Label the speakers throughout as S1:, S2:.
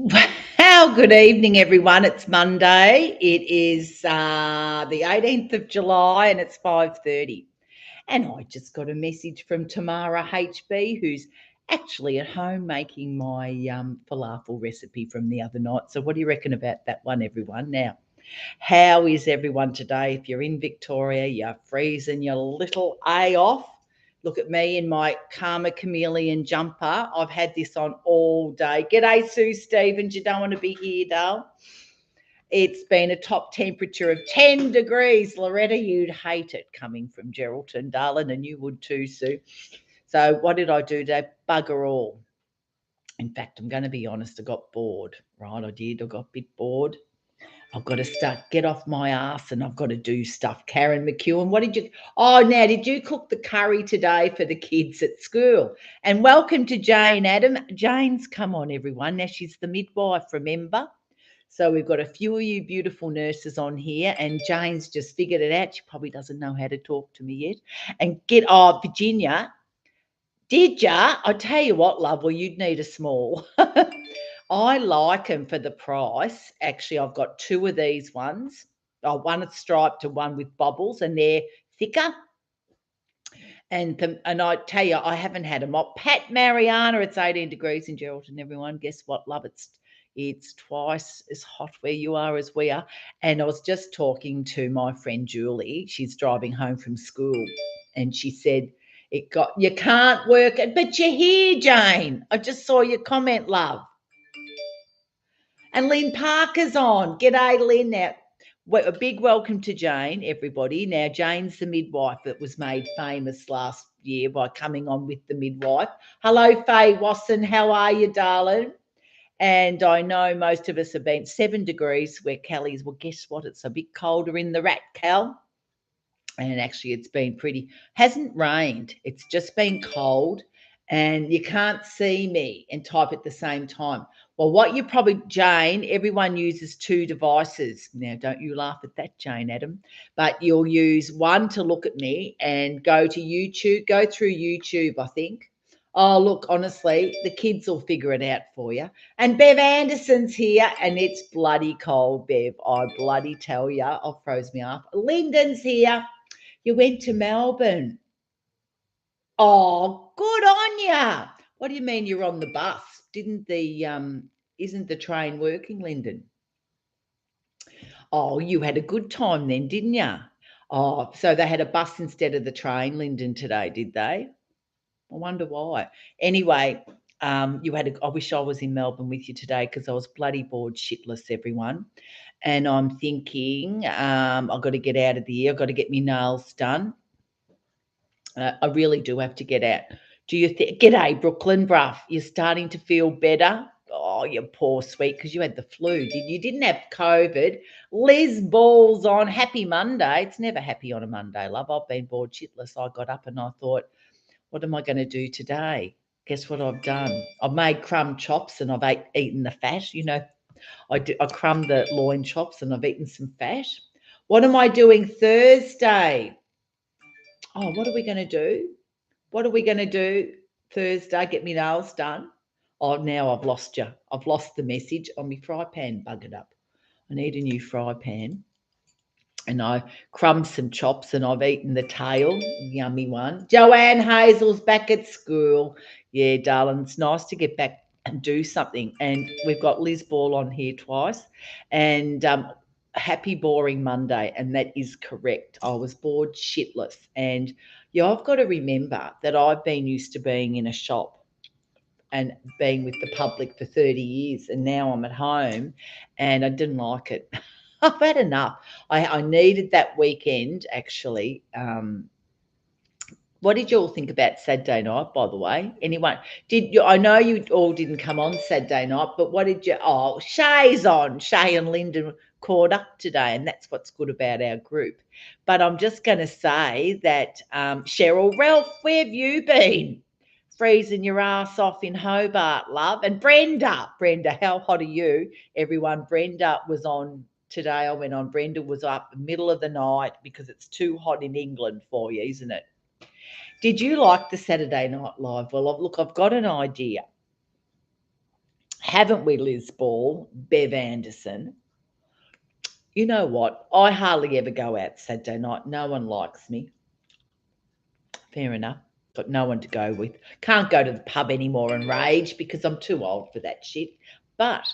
S1: Well, good evening, everyone. It's Monday. It is the 18th of July, and it's 5:30. And I just got a message from Tamara HB, who's actually at home making my falafel recipe from the other night. So, what do you reckon about that one, everyone? Now, how is everyone today? If you're in Victoria, you're freezing your little A off. Look at me in my Karma Chameleon jumper. I've had this on all day. G'day, Sue Stevens. You don't want to be here, Dale. It's been a top temperature of 10 degrees. Loretta, you'd hate it coming from Geraldton, darling, and you would too, Sue. So what did I do today? Bugger all. In fact, I'm going to be honest, I got bored, right? I did. I got a bit bored. I've got to get off my ass and I've got to do stuff. Karen McEwen, now did you cook the curry today for the kids at school? And welcome to Jane Adam. Jane's come on, everyone. Now she's the midwife, remember? So we've got a few of you beautiful nurses on here, and Jane's just figured it out. She probably doesn't know how to talk to me yet. And Virginia, did ya? I tell you what, love, well, you'd need a small. I like them for the price. Actually, I've got two of these ones. Oh, one is striped and one with bobbles, and they're thicker. And I tell you, I haven't had them up. Pat Mariana, it's 18 degrees in Geraldton, everyone. Guess what, love? It's twice as hot where you are as we are. And I was just talking to my friend Julie. She's driving home from school, and she said, you can't work it, but you're here, Jane. I just saw your comment, love. And Lynn Parker's on. G'day, Lynn. Now, a big welcome to Jane, everybody. Now, Jane's the midwife that was made famous last year by coming on with the midwife. Hello, Faye Wasson. How are you, darling? And I know most of us have been 7 degrees where Callie's. Well, guess what? It's a bit colder in the rat, Cal. And actually, it's been hasn't rained. It's just been cold. And you can't see me and type at the same time. Well, what you probably, Jane, everyone uses two devices. Now, don't you laugh at that, Jane Adam. But you'll use one to look at me and go to YouTube. Go through YouTube, I think. Oh, look, honestly, the kids will figure it out for you. And Bev Anderson's here, and it's bloody cold, Bev. I bloody tell you, I'll froze me up. Lyndon's here. You went to Melbourne. Oh, good on ya. What do you mean you're on the bus? Isn't the train working, Lyndon? Oh, you had a good time then, didn't you? Oh, so they had a bus instead of the train, Lyndon, today, did they? I wonder why. Anyway, I wish I was in Melbourne with you today because I was bloody bored shitless, everyone. And I'm thinking I've got to get out of the year. I've got to get my nails done. I really do have to get out. Do you think? G'day, Brooklyn, bruv. You're starting to feel better? Oh, you poor sweet, because you had the flu. You didn't have COVID. Liz Ball's on. Happy Monday. It's never happy on a Monday, love. I've been bored shitless. I got up and I thought, what am I going to do today? Guess what I've done? I've made crumb chops and I've eaten the fat. You know, I crumbed the loin chops and I've eaten some fat. What am I doing Thursday? Oh, what are we going to do? What are we going to do Thursday? Get me nails done. Oh, now I've lost you. I've lost the message on my fry pan, buggered up. I need a new fry pan. And I crumbed some chops and I've eaten the tail, yummy one. Joanne Hazel's back at school. Yeah, darling, it's nice to get back and do something. And we've got Liz Ball on here twice. And happy boring Monday, and that is correct. I was bored shitless. And I've got to remember that I've been used to being in a shop and being with the public for 30 years, and now I'm at home and I didn't like it. I've had enough. I needed that weekend, actually. What did you all think about Saturday night, by the way? Anyone? I know you all didn't come on Saturday night, but what did you? Oh, Shay's on. Shay and Lyndon caught up today, and that's what's good about our group. But I'm just going to say that Cheryl, Ralph, where have you been? Freezing your ass off in Hobart, love. And Brenda, how hot are you? Everyone, Brenda was on today. I went on. Brenda was up middle of the night because it's too hot in England for you, isn't it? Did you like the Saturday Night Live? Well, look, I've got an idea. Haven't we, Liz Ball, Bev Anderson? You know what? I hardly ever go out Saturday night. No one likes me. Fair enough. Got no one to go with. Can't go to the pub anymore and rage because I'm too old for that shit. But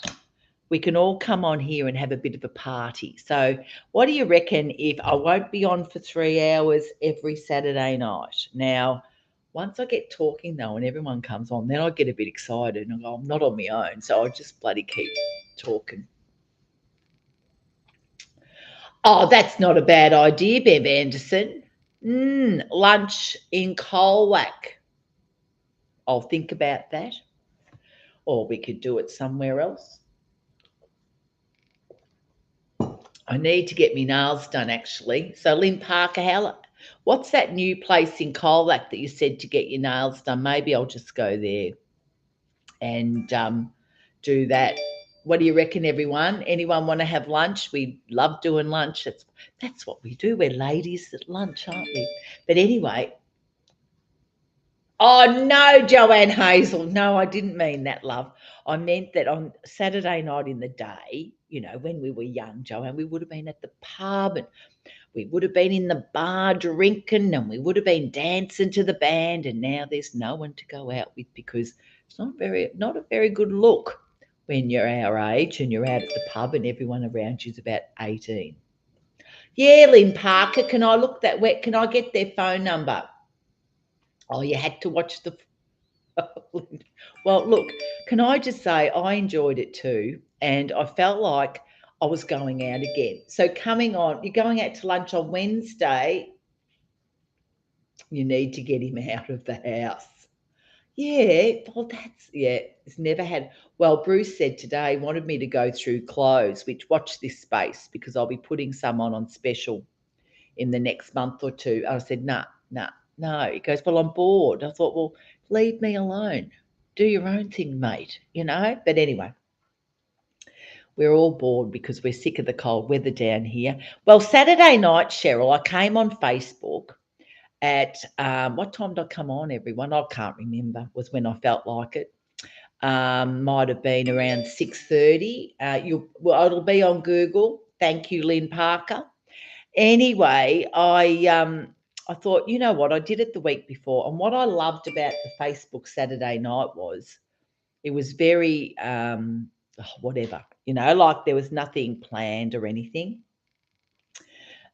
S1: we can all come on here and have a bit of a party. So, what do you reckon if I won't be on for 3 hours every Saturday night? Now, once I get talking though, and everyone comes on, then I get a bit excited and I go, I'm not on my own. So I'll just bloody keep talking. Oh, that's not a bad idea, Bev Anderson. Lunch in Colwack. I'll think about that. Or we could do it somewhere else. I need to get my nails done actually. So Lynn Parker, what's that new place in Colac that you said to get your nails done? Maybe I'll just go there and do that. What do you reckon, everyone? Anyone want to have lunch? We love doing lunch. That's what we do. We're ladies at lunch, aren't we? But anyway, oh no, Joanne Hazel. No, I didn't mean that, love. I meant that on Saturday night in the day, when we were young, Joanne, we would have been at the pub and we would have been in the bar drinking and we would have been dancing to the band, and now there's no one to go out with because it's not a very good look when you're our age and you're out at the pub and everyone around you's about 18. Yeah, Lynn Parker, can I look that wet? Can I get their phone number? Oh, you had to watch the well, look, can I just say I enjoyed it too, and I felt like I was going out again. So coming on, you're going out to lunch on Wednesday. You need to get him out of the house. Yeah, well, it's never had. Well, Bruce said today he wanted me to go through clothes, which watch this space because I'll be putting some on special in the next month or two. I said, nah, nah, no. He goes, well, I'm bored. I thought, well, leave me alone. Do your own thing, mate, But anyway, we're all bored because we're sick of the cold weather down here. Well, Saturday night, Cheryl, I came on Facebook at what time did I come on, everyone? I can't remember. Was when I felt like it. Might have been around 6:30. It'll be on Google. Thank you, Lynn Parker. Anyway, I thought, you know what, I did it the week before, and what I loved about the Facebook Saturday night was it was very whatever, like there was nothing planned or anything.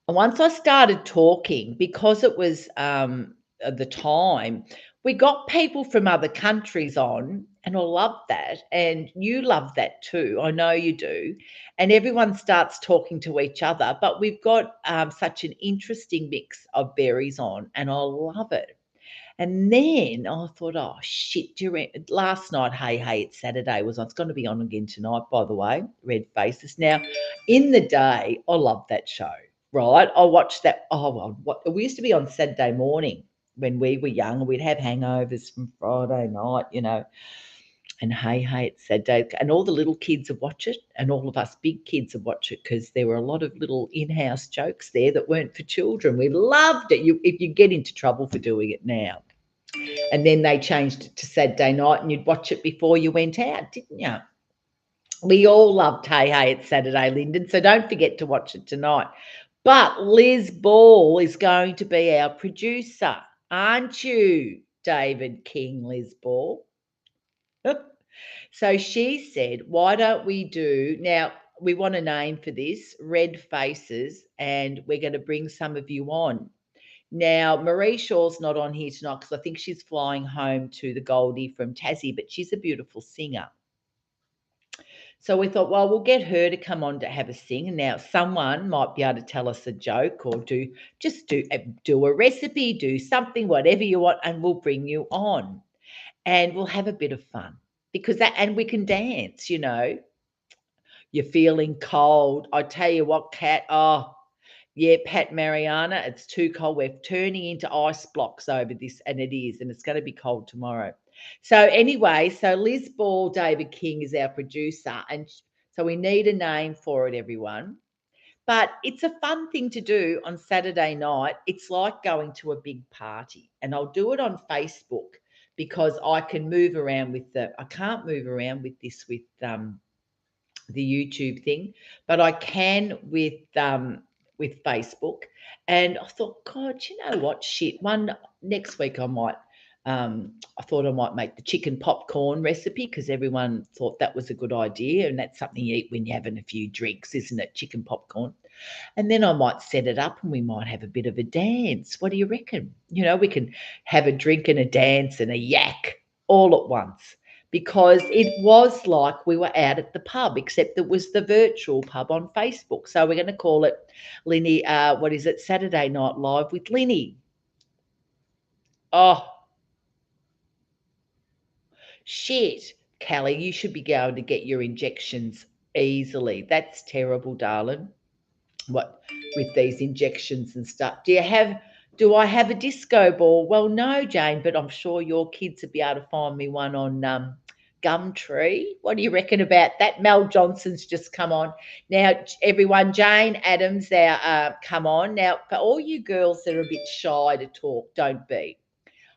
S1: And once I started talking, because it was at the time, we got people from other countries on, and I love that. And you love that too. I know you do. And everyone starts talking to each other, but we've got such an interesting mix of berries on, and I love it. And then I thought, oh shit, last night, hey, it's Saturday was on. It's going to be on again tonight, by the way, Red Faces. Now, in the day, I love that show, right? I watched that. Oh, well, we used to be on Saturday morning when we were young. We'd have hangovers from Friday night, and hey, it's Saturday. And all the little kids would watch it, and all of us big kids would watch it because there were a lot of little in-house jokes there that weren't for children. We loved it. If you get into trouble for doing it now. And then they changed it to Saturday night, and you'd watch it before you went out, didn't you? We all loved Hey, it's Saturday, Lyndon, so don't forget to watch it tonight. But Liz Ball is going to be our producer, aren't you, David King, Liz Ball? So she said, why don't we do, now we want a name for this, Red Faces, and we're going to bring some of you on. Now, Marie Shaw's not on here tonight because I think she's flying home to the Goldie from Tassie, but she's a beautiful singer. So we thought, well, we'll get her to come on to have a sing. And now someone might be able to tell us a joke or do a recipe, do something, whatever you want, and we'll bring you on. And we'll have a bit of fun and we can dance, You're feeling cold. I tell you what, Kat, yeah, Pat Mariana, it's too cold. We're turning into ice blocks over this, and it is, and it's going to be cold tomorrow. So anyway, so Liz Ball, David King is our producer, and so we need a name for it, everyone. But it's a fun thing to do on Saturday night. It's like going to a big party, and I'll do it on Facebook because I can move around I can't move around with this the YouTube thing, but I can with Facebook. And I thought, God, you know what? Shit. One next week I thought I might make the chicken popcorn recipe because everyone thought that was a good idea. And that's something you eat when you're having a few drinks, isn't it? Chicken popcorn. And then I might set it up and we might have a bit of a dance. What do you reckon? You know, we can have a drink and a dance and a yak all at once because it was like we were out at the pub, except it was the virtual pub on Facebook. So we're going to call it Lyni, what is it? Saturday Night Live with Lyni. Oh, shit. Callie, you should be going to get your injections easily. That's terrible, darling. What with these injections and stuff. Do I have a disco ball? Well, no, Jane, but I'm sure your kids would be able to find me one on Gumtree. What do you reckon about that? Mel Johnson's just come on. Now, everyone, Jane Adams, come on. Now, for all you girls that are a bit shy to talk, don't be.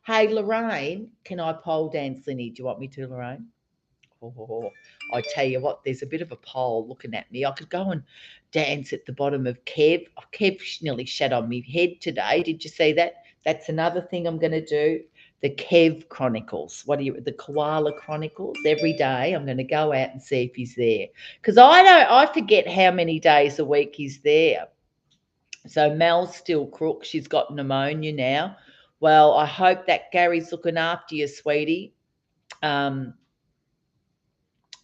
S1: Hey, Lorraine, can I pole dance, Linny? Do you want me to, Lorraine? Oh, I tell you what, there's a bit of a pole looking at me. I could go and dance at the bottom of Kev. Oh, Kev nearly shat on my head today. Did you see that? That's another thing I'm going to do. The Kev Chronicles. The Koala Chronicles? Every day I'm going to go out and see if he's there. Because I forget how many days a week he's there. So Mel's still crook. She's got pneumonia now. Well, I hope that Gary's looking after you, sweetie.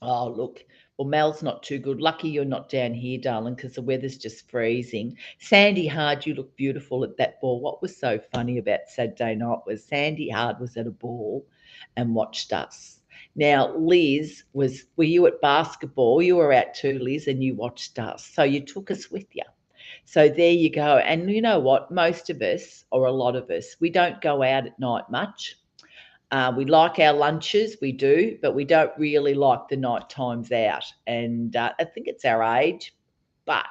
S1: Oh, look. Well, Mel's not too good. Lucky you're not down here, darling, because the weather's just freezing. Sandy Hard, you look beautiful at that ball. What was so funny about Saturday night was Sandy Hard was at a ball and watched us. Now, Liz were you at basketball? You were out too, Liz, and you watched us. So you took us with you. So there you go. And you know what? Most of us, or a lot of us, we don't go out at night much. We like our lunches, we do, but we don't really like the night times out. And I think it's our age, but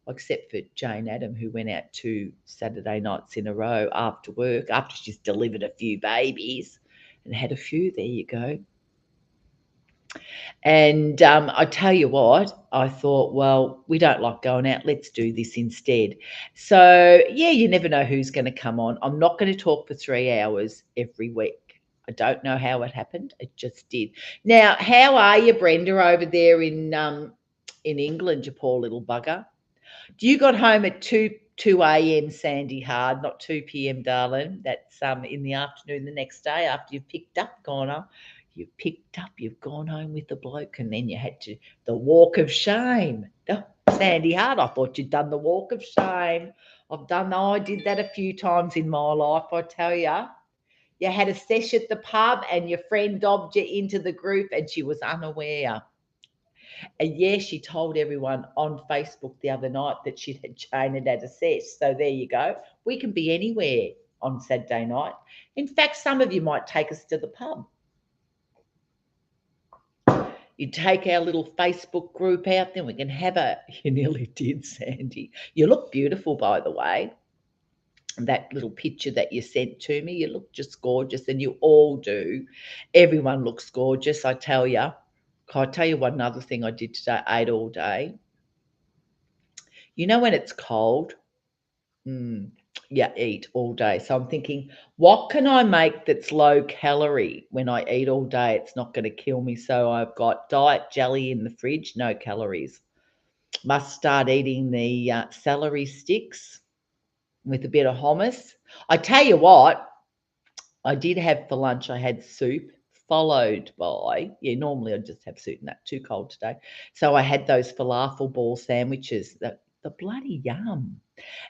S1: except for Jane Adam, who went out 2 Saturday nights in a row after work, after she's delivered a few babies and had a few. There you go. And I tell you what, I thought, well, we don't like going out. Let's do this instead. So, yeah, you never know who's going to come on. I'm not going to talk for 3 hours every week. I don't know how it happened. It just did. Now, how are you, Brenda, over there in England, you poor little bugger? You got home at 2 a.m. Sandy Hard, not 2 p.m. darling. That's in the afternoon the next day after you've picked up, gone on. You've gone home with the bloke, and then you had the walk of shame. Oh, Sandy Hard, I thought you'd done the walk of shame. I did that a few times in my life, I tell you. You had a sesh at the pub and your friend dobbed you into the group and she was unaware. And yeah, she told everyone on Facebook the other night that she'd had Jane and had a sesh. So there you go. We can be anywhere on Saturday night. In fact, some of you might take us to the pub. You take our little Facebook group out, then we can have you nearly did, Sandy. You look beautiful, by the way. That little picture that you sent to me, you look just gorgeous, and you all do. Everyone looks gorgeous, I tell you. I'll tell you one other thing I did today. I ate all day. You know when it's cold? Yeah, eat all day. So I'm thinking, what can I make that's low calorie when I eat all day? It's not going to kill me. So I've got diet jelly in the fridge, no calories. Must start eating the celery sticks with a bit of hummus. I tell you what, I did have for lunch, I had soup followed by, normally I just have soup and that, too cold today. So I had those falafel ball sandwiches, the bloody yum.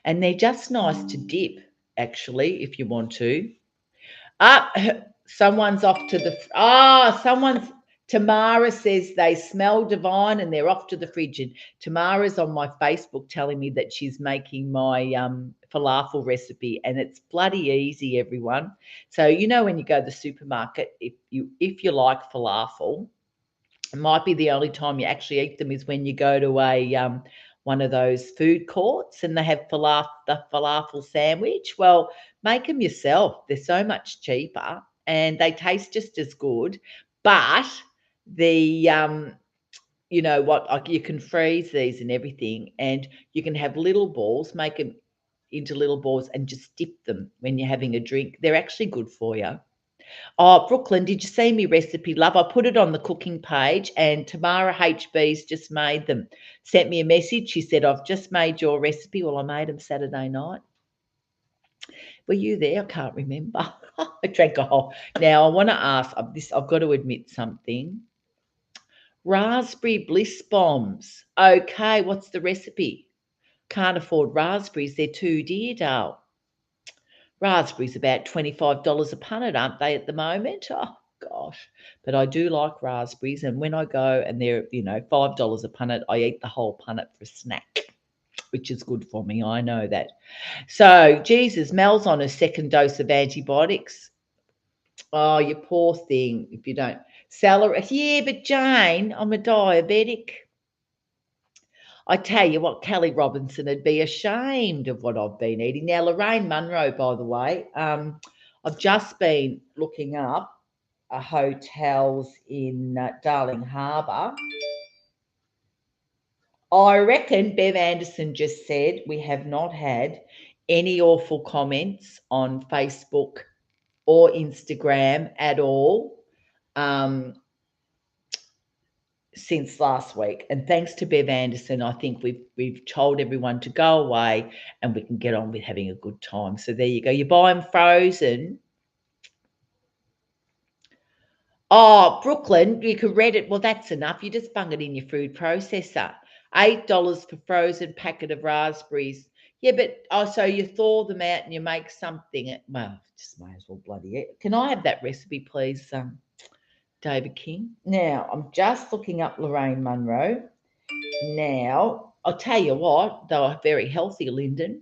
S1: And they're just nice to dip, actually, if you want to. Ah, someone's off to Tamara says they smell divine and they're off to the fridge. And Tamara's on my Facebook telling me that she's making my falafel recipe, and it's bloody easy, everyone. So when you go to the supermarket, if you like falafel, it might be the only time you actually eat them is when you go to a one of those food courts and they have the falafel sandwich. Well, make them yourself. They're so much cheaper and they taste just as good, but the you know what, like you can freeze these and everything, and you can have little balls, make them into little balls and just dip them when you're having a drink. They're actually good for you. Oh, Brooklyn, did you see me recipe, love? I put it on the cooking page, and Tamara HB's just made them. Sent me a message. She said, I've just made your recipe. Well, I made them Saturday night. Were you there? I can't remember. I drank a whole. Now, I want to ask this. I've got to admit something. Raspberry bliss bombs. Okay, what's the recipe? Can't afford raspberries. They're too dear, Dale. Raspberries about $25 a punnet, aren't they, at the moment? Oh, gosh. But I do like raspberries, and when I go and they're, $5 a punnet, I eat the whole punnet for a snack, which is good for me. I know that. So, Jesus, Mel's on a second dose of antibiotics. Oh, you poor thing, if you don't. Celery. Yeah, but Jane, I'm a diabetic. I tell you what, Kelly Robinson would be ashamed of what I've been eating. Now, Lorraine Munro, by the way, I've just been looking up hotels in Darling Harbour. I reckon Bev Anderson just said we have not had any awful comments on Facebook or Instagram at all. Since last week, and thanks to Bev Anderson, I think we've told everyone to go away and we can get on with having a good time. So there you go. You buy them frozen. Oh, Brooklyn, you can read it. Well, that's enough. You just bung it in your food processor. $8 for frozen packet of raspberries. Yeah, but so you thaw them out and you make something. Well, just may as well bloody it. Can I have that recipe, please, David King? Now, I'm just looking up Lorraine Munro. Now, I'll tell you what, they were very healthy, Lyndon.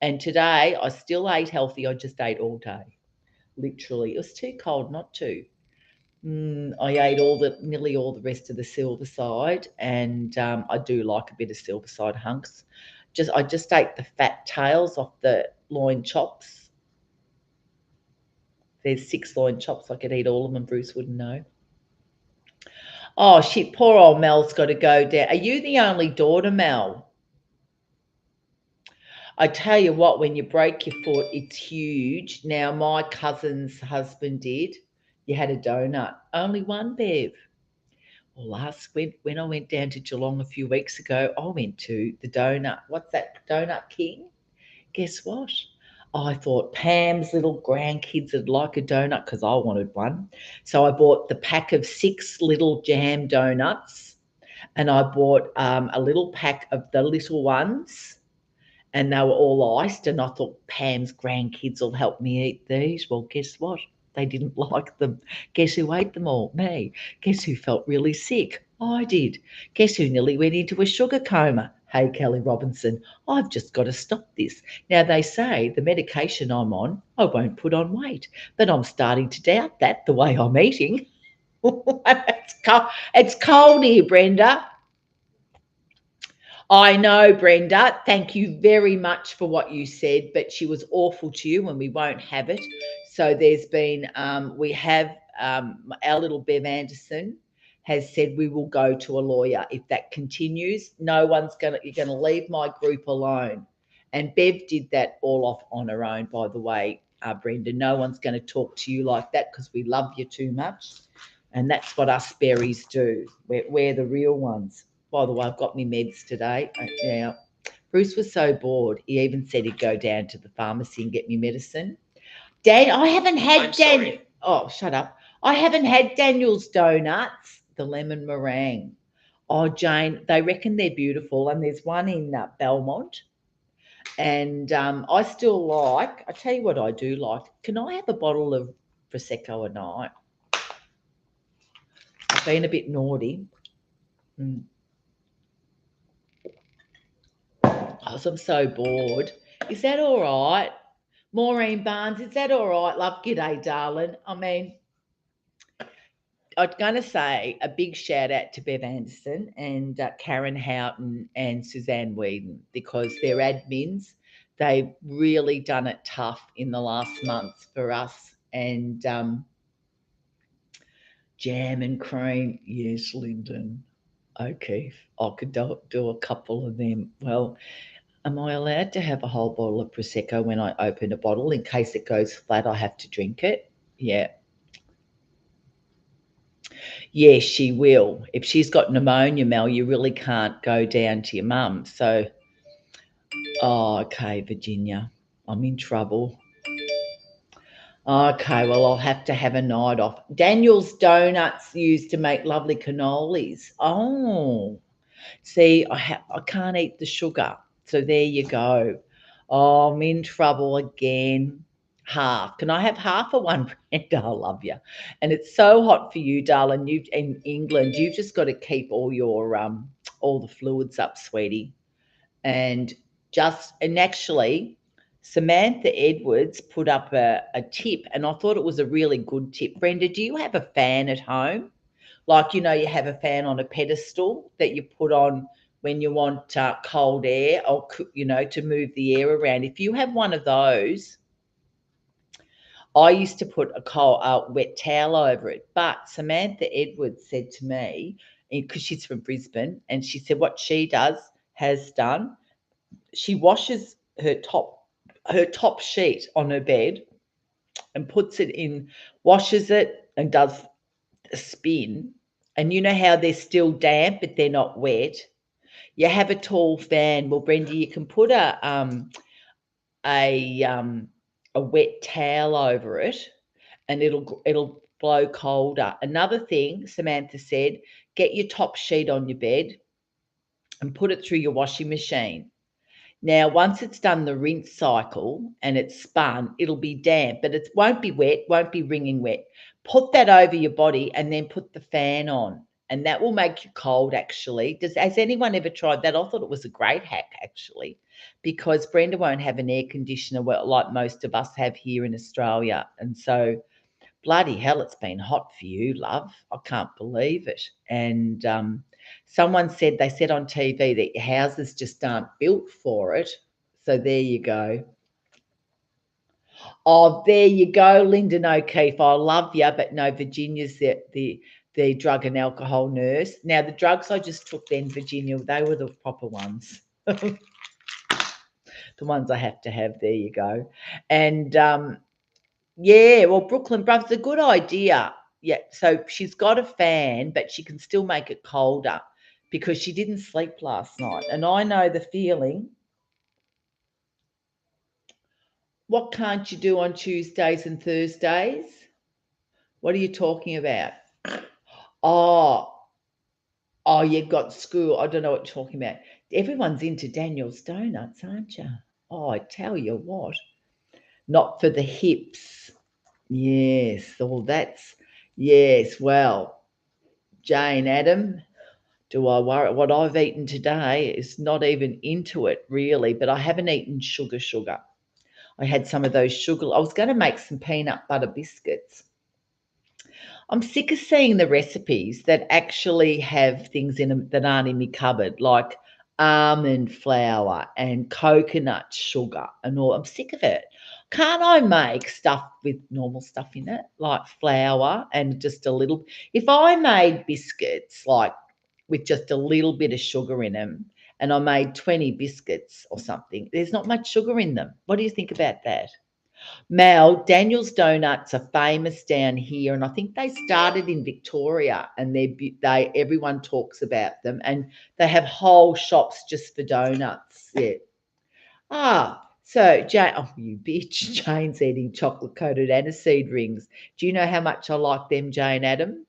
S1: And today I still ate healthy. I just ate all day. Literally. It was too cold not to. I ate nearly all the rest of the silver side, and I do like a bit of silver side hunks. I just ate the fat tails off the loin chops. There's 6 loin chops. I could eat all of them. Bruce wouldn't know. Oh shit! Poor old Mel's got to go down. Are you the only daughter, Mel? I tell you what, when you break your foot, it's huge. Now, my cousin's husband did. You had a donut. Only one, Bev. Well, when I went down to Geelong a few weeks ago, I went to the donut. What's that, Donut King? Guess what? I thought Pam's little grandkids would like a donut because I wanted one. So I bought the pack of 6 little jam donuts, and I bought a little pack of the little ones, and they were all iced, and I thought Pam's grandkids will help me eat these. Well, guess what? They didn't like them. Guess who ate them all? Me. Guess who felt really sick? I did. Guess who nearly went into a sugar coma? Hey, Kelly Robinson, I've just got to stop this. Now, they say the medication I'm on, I won't put on weight, but I'm starting to doubt that the way I'm eating. It's cold here, Brenda. I know, Brenda. Thank you very much for what you said, but she was awful to you, and we won't have it. So there's been, we have our little Bev Anderson has said we will go to a lawyer if that continues. You're going to leave my group alone. And Bev did that all off on her own, by the way, Brenda. No one's going to talk to you like that because we love you too much. And that's what us berries do. We're the real ones. By the way, I've got my meds today. Now, Bruce was so bored, he even said he'd go down to the pharmacy and get me medicine. Dad, I haven't had Daniel. Oh, shut up. I haven't had Daniel's donuts, the lemon meringue. Oh, Jane, they reckon they're beautiful, and there's one in Belmont. And I still like, I tell you what I do like. Can I have a bottle of Prosecco a night? I've been a bit naughty. Oh, I'm so bored. Is that all right? Maureen Barnes, is that all right, love? G'day, darling. I mean, I'm going to say a big shout out to Bev Anderson and Karen Houghton and Suzanne Whedon, because they're admins. They've really done it tough in the last month for us. And Jam and cream. Yes, Lyndon. Okay, I could do a couple of them. Well, am I allowed to have a whole bottle of Prosecco when I open a bottle in case it goes flat? I have to drink it. Yeah. Yes, she will. If she's got pneumonia, Mel, you really can't go down to your mum. So, oh, okay, Virginia, I'm in trouble. Okay, well, I'll have to have a night off. Daniel's Donuts used to make lovely cannolis. Oh, see, I can't eat the sugar. So there you go. Oh, I'm in trouble again. Half. Can I have half of one, Brenda? I love you. And it's so hot for you, darling. You in England, you've just got to keep all the fluids up, sweetie. And actually, Samantha Edwards put up a tip, and I thought it was a really good tip. Brenda, do you have a fan at home? Like, you have a fan on a pedestal that you put on when you want cold air or, to move the air around. If you have one of those, I used to put a wet towel over it. But Samantha Edwards said to me, because she's from Brisbane, and she said what has done, she washes her top sheet on her bed and puts it in, washes it and does a spin. And you know how they're still damp, but they're not wet. You have a tall fan. Well, Brenda, you can put a a wet towel over it, and it'll blow colder. Another thing, Samantha said, get your top sheet on your bed and put it through your washing machine. Now, once it's done the rinse cycle and it's spun, it'll be damp, but it won't be wet, won't be wringing wet. Put that over your body and then put the fan on, and that will make you cold, actually. Has anyone ever tried that? I thought it was a great hack, actually, because Brenda won't have an air conditioner like most of us have here in Australia. And so, bloody hell, it's been hot for you, love. I can't believe it. And they said on TV that houses just aren't built for it. So there you go. Oh, there you go, Lyndon O'Keefe. I love you, but no, Virginia's the drug and alcohol nurse. Now, the drugs I just took then, Virginia, they were the proper ones. The ones I have to have. There you go. And yeah, well, Brooklyn Bruv, a good idea. Yeah, so she's got a fan, but she can still make it colder because she didn't sleep last night. And I know the feeling. What can't you do on Tuesdays and Thursdays? What are you talking about? Oh, oh, you've got school. I don't know what you're talking about. Everyone's into Daniel's Donuts, aren't you? Oh, I tell you what, not for the hips. Yes, well, yes, well, Jane Adam, do I worry? What I've eaten today is not even into it, really, but I haven't eaten sugar. I had some of those sugar. I was going to make some peanut butter biscuits. I'm sick of seeing the recipes that actually have things in them that aren't in my cupboard, like almond flour and coconut sugar and all. I'm sick of it. Can't I make stuff with normal stuff in it, like flour and just a little? If I made biscuits like with just a little bit of sugar in them, and I made 20 biscuits or something, there's not much sugar in them. What do you think about that? Mel, Daniel's Donuts are famous down here, and I think they started in Victoria, and they everyone talks about them, and they have whole shops just for donuts. Yeah. So Jane, oh you bitch, Jane's eating chocolate coated aniseed rings. Do you know how much I like them, Jane Adam?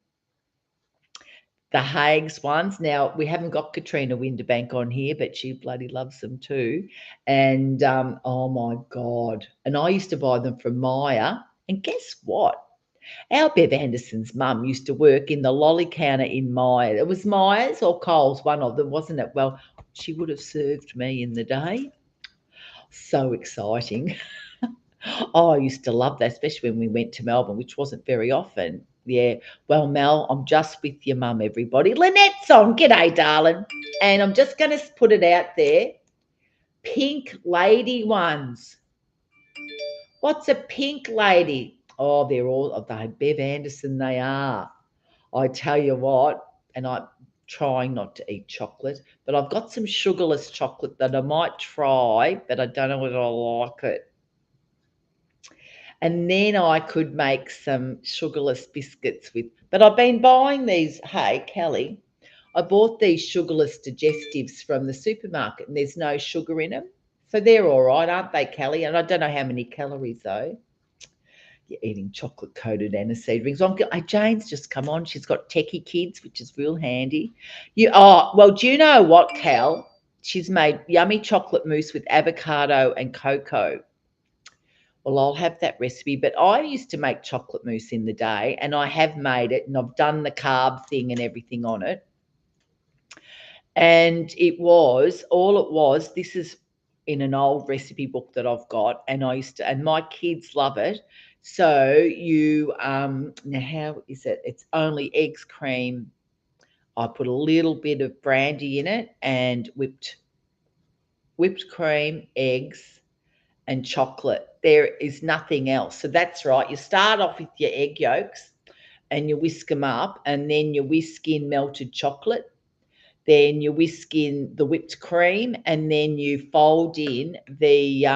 S1: The Hague's ones. Now, we haven't got Katrina Winterbank on here, but she bloody loves them too. And oh my God. And I used to buy them from Maya. And guess what? Our Bev Anderson's mum used to work in the lolly counter in Maya. It was Myers or Coles, one of them, wasn't it? Well, she would have served me in the day. So exciting. Oh, I used to love that, especially when we went to Melbourne, which wasn't very often. Yeah. Well, Mel, I'm just with your mum, everybody. Lynette's on. G'day, darling. And I'm just going to put it out there. Pink lady ones. What's a pink lady? Oh, they're Bev Anderson, they are. I tell you what, and I'm trying not to eat chocolate, but I've got some sugarless chocolate that I might try, but I don't know whether I like it. And then I could make some sugarless biscuits with, but I've been buying these. Hey, Kelly, I bought these sugarless digestives from the supermarket and there's no sugar in them. So they're all right, aren't they, Kelly? And I don't know how many calories though. You're eating chocolate coated aniseed rings. Jane's just come on. She's got techie kids, which is real handy. Well, do you know what, Cal? She's made yummy chocolate mousse with avocado and cocoa. Well, I'll have that recipe. But I used to make chocolate mousse in the day, and I have made it, and I've done the carb thing and everything on it. And it was, this is in an old recipe book that I've got, and and my kids love it. So now how is it? It's only eggs, cream. I put a little bit of brandy in it and whipped cream, eggs, and chocolate. There is nothing else. So that's right. You start off with your egg yolks and you whisk them up, and then you whisk in melted chocolate. Then you whisk in the whipped cream, and then you fold in the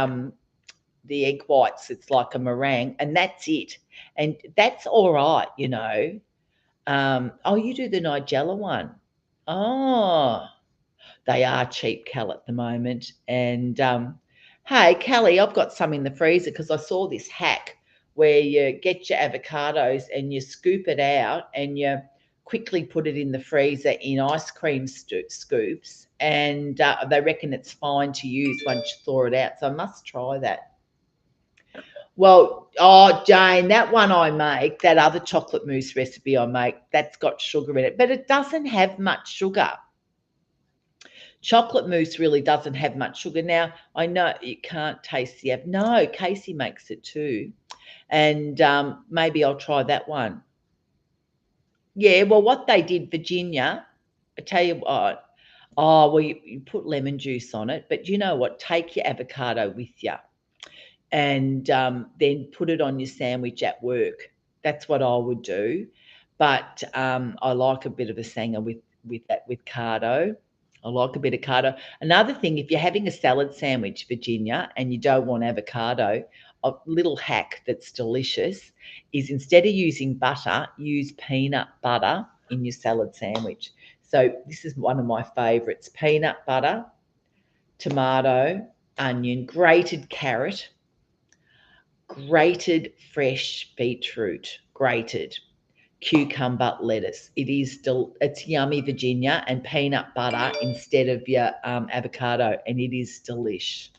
S1: egg whites. It's like a meringue, and that's it. And that's all right, you know. Oh, you do the Nigella one. Oh, they are cheap, Cal, at the moment. And hey, Callie, I've got some in the freezer because I saw this hack where you get your avocados and you scoop it out and you quickly put it in the freezer in ice cream scoops, and they reckon it's fine to use once you thaw it out. So I must try that. Well, oh, Jane, that one I make, that other chocolate mousse recipe I make, that's got sugar in it, but it doesn't have much sugar. Chocolate mousse really doesn't have much sugar. Now, I know you can't taste the app. No, Casey makes it too. And maybe I'll try that one. Yeah, well, what they did, Virginia, I tell you what, well, you put lemon juice on it, but you know what? Take your avocado with you and then put it on your sandwich at work. That's what I would do. But I like a bit of a sanger with cardo. I like a bit of cardo. Another thing, if you're having a salad sandwich, Virginia, and you don't want avocado, a little hack that's delicious is instead of using butter, use peanut butter in your salad sandwich. So this is one of my favorites: peanut butter, tomato, onion, grated carrot, grated fresh beetroot, grated cucumber, lettuce. It's yummy, Virginia, and peanut butter instead of your avocado, and it is delish.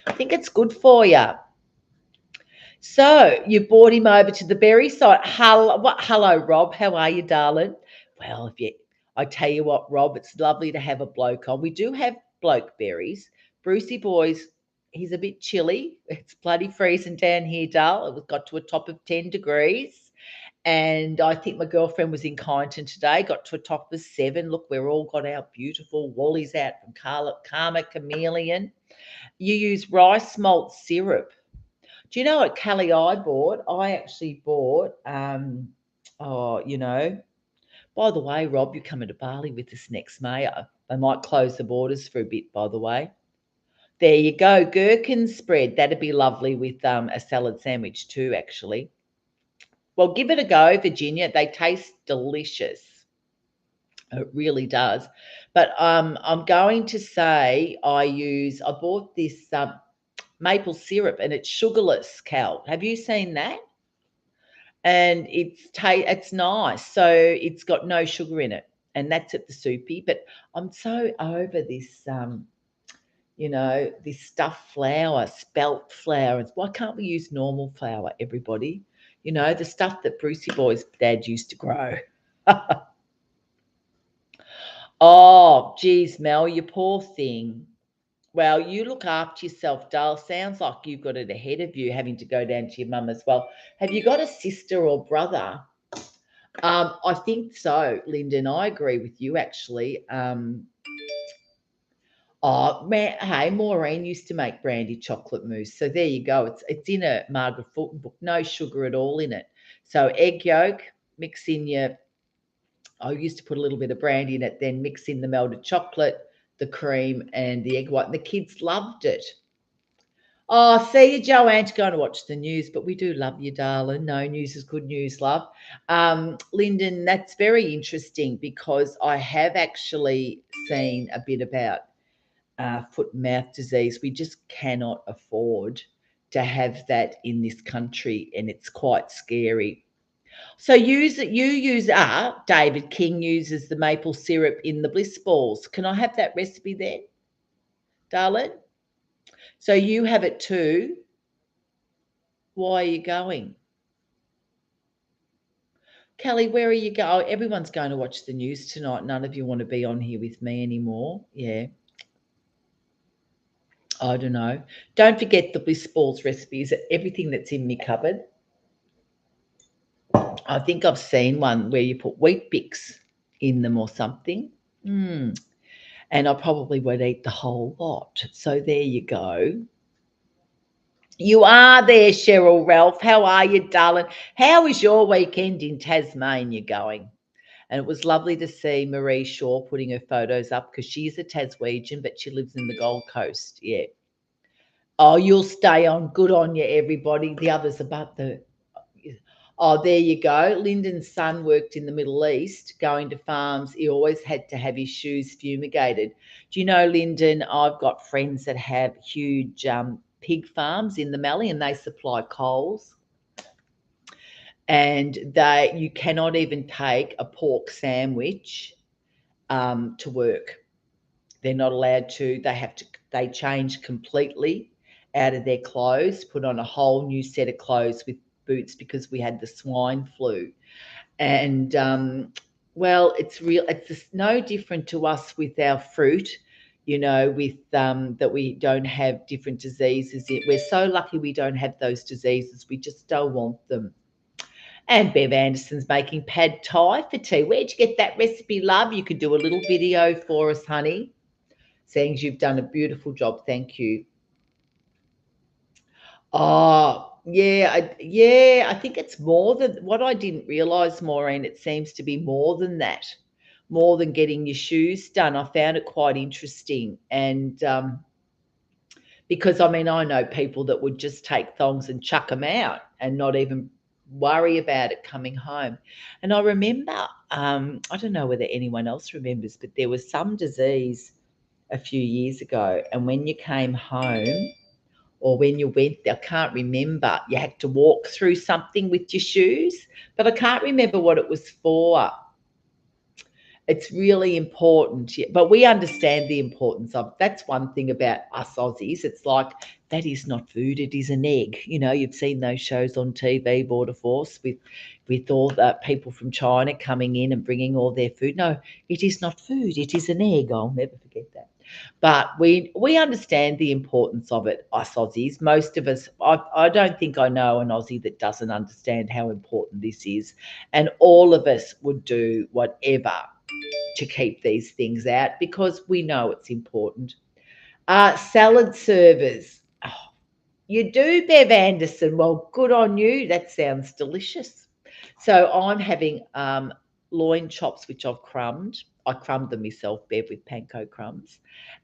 S1: I think it's good for you. So you brought him over to the berry side. Hello, Rob. How are you, darling? Well, I tell you what, Rob, it's lovely to have a bloke on. We do have bloke berries. Brucey boys, he's a bit chilly. It's bloody freezing down here, Dale. It got to a top of 10 degrees. And I think my girlfriend was in Kyneton today, got to a top of 7. Look, we're all got our beautiful Wally's out from Karma Chameleon. You use rice malt syrup. Do you know what, Callie, I bought? I actually bought, by the way, Rob, you're coming to Bali with us next May. They might close the borders for a bit, by the way. There you go, gherkin spread. That'd be lovely with a salad sandwich too, actually. Well, give it a go, Virginia. They taste delicious. It really does. But I'm going to say I bought this maple syrup and it's sugarless, Cal. Have you seen that? And it's nice. So it's got no sugar in it. And that's at the soupy. But I'm so over this stuffed flour, spelt flour. Why can't we use normal flour, everybody? The stuff that Brucey Boy's dad used to grow. Oh, geez, Mel, you poor thing. Well, you look after yourself, Dale. Sounds like you've got it ahead of you, having to go down to your mum as well. Have you got a sister or brother? I think so, Lyndon. I agree with you, actually. Oh, man, hey, Maureen used to make brandy chocolate mousse. So there you go. It's in a Margaret Fulton book. No sugar at all in it. So egg yolk, mix in your I used to put a little bit of brandy in it, then mix in the melted chocolate, the cream, and the egg white, and the kids loved it. Oh, see you, Joanne's going to watch the news, but we do love you, darling. No news is good news, love. Lyndon, that's very interesting because I have actually seen a bit about foot and mouth disease. We just cannot afford to have that in this country, and it's quite scary. So David King uses the maple syrup in the bliss balls. Can I have that recipe then, darling? So you have it too. Why are you going? Kelly, where are you going? Everyone's going to watch the news tonight. None of you want to be on here with me anymore. Yeah, I don't know. Don't forget the bliss balls recipes. Everything that's in my cupboard. I think I've seen one where you put wheat bix in them or something. Mm. And I probably would eat the whole lot. So there you go. You are there, Cheryl Ralph. How are you, darling? How is your weekend in Tasmania going? And it was lovely to see Marie Shaw putting her photos up because she's a Taswegian, but she lives in the Gold Coast. Yeah. Oh, you'll stay on. Good on you, everybody. The others about the. Oh, there you go. Lyndon's son worked in the Middle East, going to farms. He always had to have his shoes fumigated. Do you know, Lyndon? I've got friends that have huge pig farms in the Mallee, and they supply coals. And you cannot even take a pork sandwich to work. They're not allowed to. They change completely out of their clothes, put on a whole new set of clothes with boots because we had the swine flu. And well, it's real. It's just no different to us with our fruit. With that we don't have different diseases. We're so lucky we don't have those diseases. We just don't want them. And Bev Anderson's making pad thai for tea. Where'd you get that recipe, love? You could do a little video for us, honey. Saying you've done a beautiful job. Thank you. Oh, yeah, I think it's more than what I didn't realise, Maureen. It seems to be more than that, more than getting your shoes done. I found it quite interesting, and because I mean, I know people that would just take thongs and chuck them out and not even worry about it coming home. And I remember, I don't know whether anyone else remembers, but there was some disease a few years ago, and when you came home or when you went, I can't remember, you had to walk through something with your shoes, but I can't remember what it was for. It's really important, yeah, but we understand the importance of that's one thing about us Aussies. It's like that is not food; it is an egg. You've seen those shows on TV, Border Force, with all the people from China coming in and bringing all their food. No, it is not food; it is an egg. I'll never forget that. But we understand the importance of it, us Aussies. Most of us, I don't think I know an Aussie that doesn't understand how important this is, and all of us would do whatever to keep these things out because we know it's important. Salad servers. Oh, you do, Bev Anderson. Well, good on you. That sounds delicious. So I'm having loin chops, which I've crumbed. I crumbed them myself, Bev, with panko crumbs.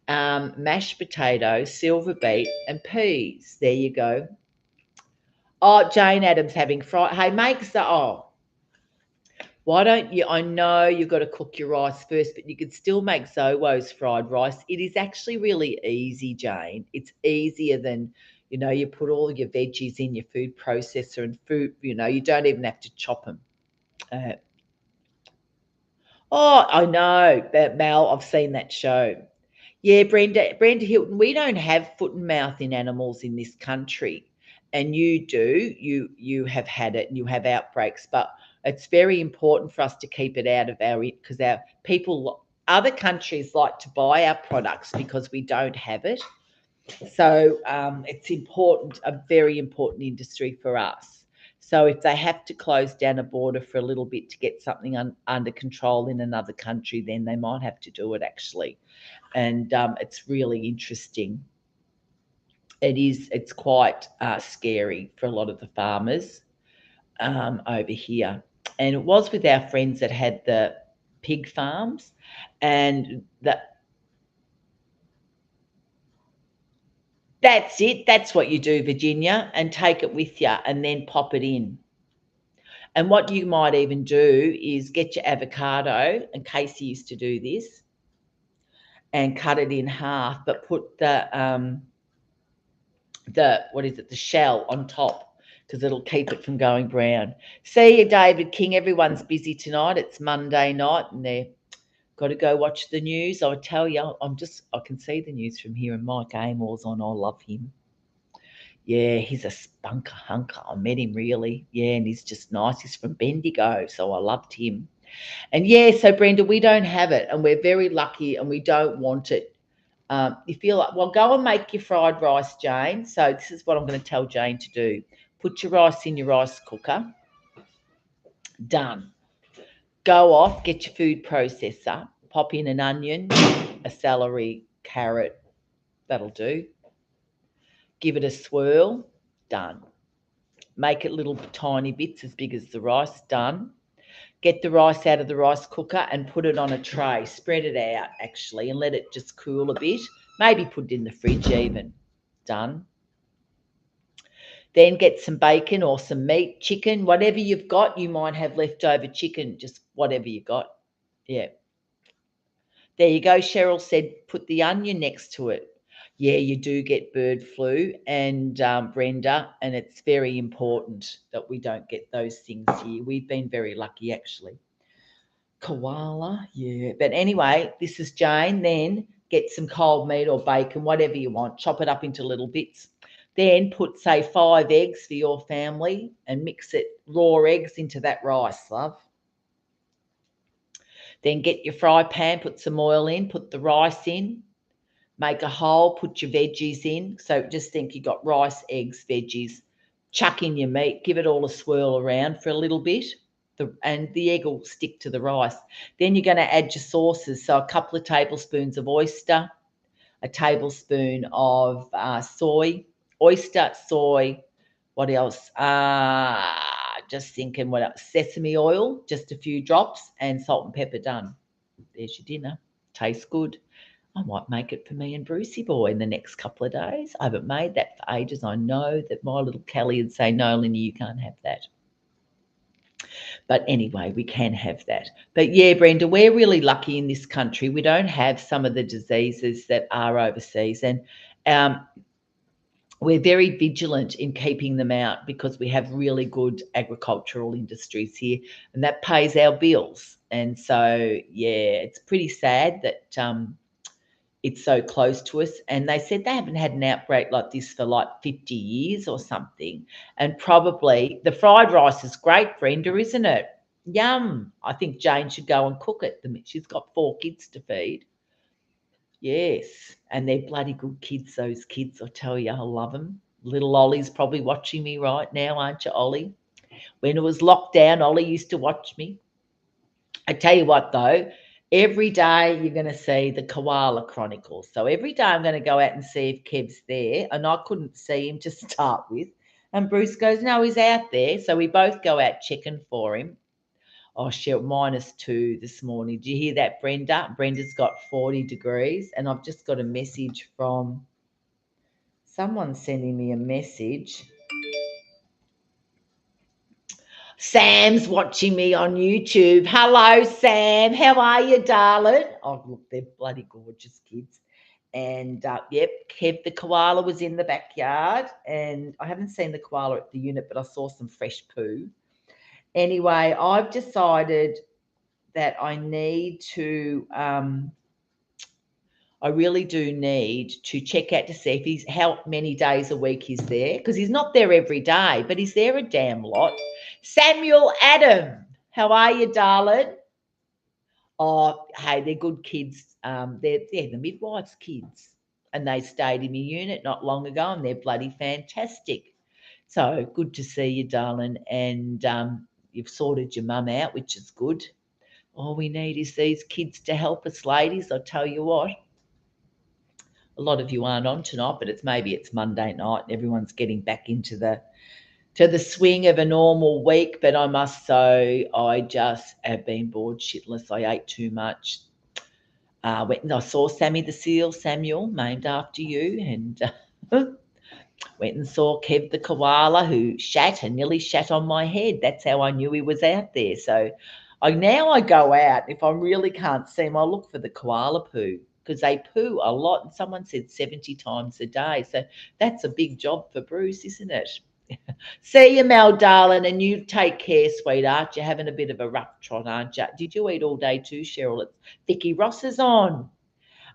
S1: Mashed potatoes, silver beet, and peas. There you go. Oh, Jane Adams having fried. Hey, why don't you? I know you've got to cook your rice first, but you could still make Zowo's fried rice. It is actually really easy, Jane. It's easier than, you put all your veggies in your food processor and food, you don't even have to chop them. Uh, oh, I know, Mel, I've seen that show. Yeah, Brenda Hilton, we don't have foot and mouth in animals in this country. And you do. You have had it and you have outbreaks, but it's very important for us to keep it out of because our people other countries like to buy our products because we don't have it. So it's important, a very important industry for us. So if they have to close down a border for a little bit to get something under control in another country, then they might have to do it actually. And it's really interesting. It's quite scary for a lot of the farmers over here. And it was with our friends that had pig farms, and that's it. That's what you do, Virginia, and take it with you and then pop it in. And what you might even do is get your avocado, and Casey used to do this, and cut it in half, but put the what is it, the shell on top, because it'll keep it from going brown. See you, David King. Everyone's busy tonight. It's Monday night, and they've got to go watch the news. I tell you, I can see the news from here, and Mike Amor's on. I love him. Yeah, he's a spunker hunker. I met him really. Yeah, and he's just nice. He's from Bendigo, so I loved him. And yeah, so Brenda, we don't have it, and we're very lucky, and we don't want it. You feel like, well, go and make your fried rice, Jane. So this is what I'm going to tell Jane to do. Put your rice in your rice cooker. Done. Go off, get your food processor, pop in an onion, a celery, carrot. That'll do. Give it a swirl. Done. Make it little tiny bits as big as the rice. Done. Get the rice out of the rice cooker and put it on a tray. Spread it out, actually, and let it just cool a bit. Maybe put it in the fridge even. Done. Then get some bacon or some meat, chicken, whatever you've got. You might have leftover chicken, just whatever you got. Yeah. There you go. Cheryl said put the onion next to it. Yeah, you do get bird flu, and Brenda, and it's very important that we don't get those things here. We've been very lucky, actually. Koala, yeah. But anyway, this is Jane. Then get some cold meat or bacon, whatever you want. Chop it up into little bits. Then put, say, 5 eggs for your family and mix it, raw eggs, into that rice, love. Then get your fry pan, put some oil in, put the rice in, make a hole, put your veggies in. So just think you got rice, eggs, veggies. Chuck in your meat, give it all a swirl around for a little bit, and the egg will stick to the rice. Then you're going to add your sauces. So a couple of tablespoons of oyster, a tablespoon of oyster, soy. What else? Just thinking, what else? Sesame oil, just a few drops, and salt and pepper. Done. There's your dinner. Tastes good. I might make it for me and Brucey boy in the next couple of days. I haven't made that for ages. I know that my little Kelly would say, no, Lyni, you can't have that. But anyway, we can have that. But yeah, Brenda, we're really lucky in this country. We don't have some of the diseases that are overseas. And we're very vigilant in keeping them out because we have really good agricultural industries here, and that pays our bills. And so, yeah, it's pretty sad that it's so close to us. And they said they haven't had an outbreak like this for like 50 years or something. And probably the fried rice is great, Brenda, isn't it? Yum. I think Jane should go and cook it. She's got 4 kids to feed. Yes, and they're bloody good kids, those kids, I tell you, I love them. Little Ollie's probably watching me right now, aren't you, Ollie? When it was locked down, Ollie used to watch me. I tell you what, though, every day you're going to see the Koala Chronicles. So every day I'm going to go out and see if Kev's there, and I couldn't see him to start with. And Bruce goes, no, he's out there. So we both go out checking for him. Oh, shit, -2 this morning. Did you hear that, Brenda? Brenda's got 40 degrees, and I've just got a message from someone sending me a message. Sam's watching me on YouTube. Hello, Sam. How are you, darling? Oh, look, they're bloody gorgeous kids. And, yep, Kev the koala was in the backyard, and I haven't seen the koala at the unit, but I saw some fresh poo. Anyway, I've decided that I need to, I really do need to check out to see if he's how many days a week he's there, because he's not there every day, but he's there a damn lot. Samuel Adam, how are you, darling? Oh, hey, they're good kids. They're the midwife's kids, and they stayed in my unit not long ago, and they're bloody fantastic. So good to see you, darling, and you've sorted your mum out, which is good. All we need is these kids to help us, ladies. I'll tell you what. A lot of you aren't on tonight, but maybe it's Monday night and everyone's getting back into the to the swing of a normal week, but I must say I just have been bored shitless. I ate too much. Went and I saw Sammy the Seal, Samuel, named after you, and went and saw Kev the koala, who shat and nearly shat on my head. That's how I knew he was out there. So now I go out. If I really can't see him, I look for the koala poo because they poo a lot. And someone said 70 times a day. So that's a big job for Bruce, isn't it? See you, Mel, darling, and you take care, sweetheart. You're having a bit of a rough trot, aren't you? Did you eat all day too, Cheryl? It's Vicky Ross is on.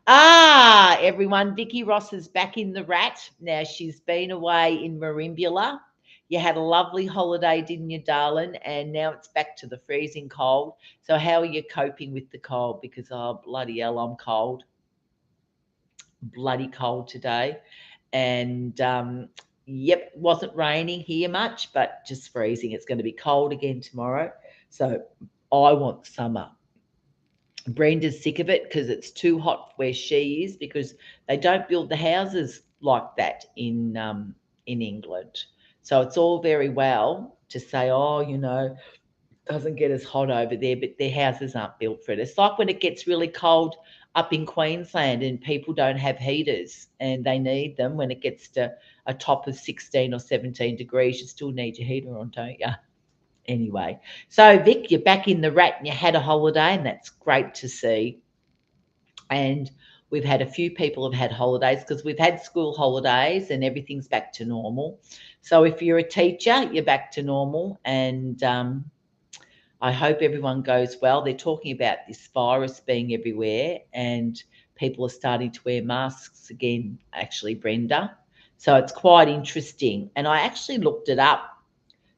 S1: Everyone, Vicky Ross is back in the rat. Now, she's been away in Marimbula. You had a lovely holiday, didn't you, darling? And now it's back to the freezing cold. So how are you coping with the cold? Because, oh, bloody hell, I'm cold. Bloody cold today. And, yep, wasn't raining here much, but just freezing. It's going to be cold again tomorrow. So I want summer. Brenda's sick of it because it's too hot where she is because they don't build the houses like that in England. So it's all very well to say, oh, doesn't get as hot over there, but their houses aren't built for it. It's like when it gets really cold up in Queensland and people don't have heaters and they need them when it gets to a top of 16 or 17 degrees, you still need your heater on, don't you? Anyway, so Vic, you're back in the rat and you had a holiday, and that's great to see. And we've had a few people have had holidays because we've had school holidays and everything's back to normal. So if you're a teacher, you're back to normal, and I hope everyone goes well. They're talking about this virus being everywhere, and people are starting to wear masks again, actually, Brenda. So it's quite interesting. And I actually looked it up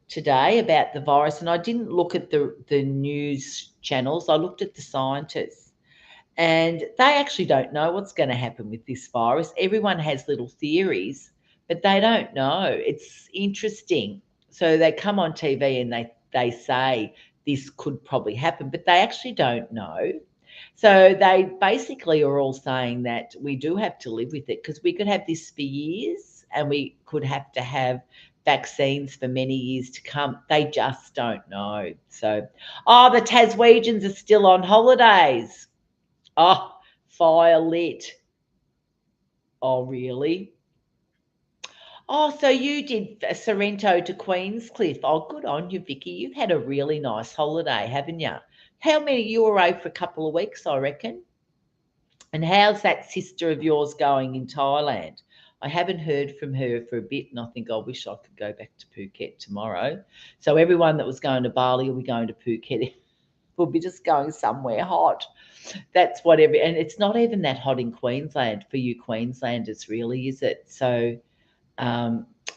S1: today about the virus, and I didn't look at the news channels. I looked at the scientists, and they actually don't know what's going to happen with this virus. Everyone has little theories, but they don't know. It's interesting. So they come on TV and they say this could probably happen, but they actually don't know. So they basically are all saying that we do have to live with it because we could have this for years and we could have to have vaccines for many years to come. They just don't know. So, the Taswegians are still on holidays. Oh, fire lit. Oh, really? Oh, so you did Sorrento to Queenscliff. Oh, good on you, Vicky. You've had a really nice holiday, haven't you? How many? You were away for a couple of weeks, I reckon. And how's that sister of yours going in Thailand? I haven't heard from her for a bit, and I think I wish I could go back to Phuket tomorrow. So everyone that was going to Bali will be going to Phuket. We'll be just going somewhere hot. That's whatever. And it's not even that hot in Queensland for you Queenslanders, really, is it? So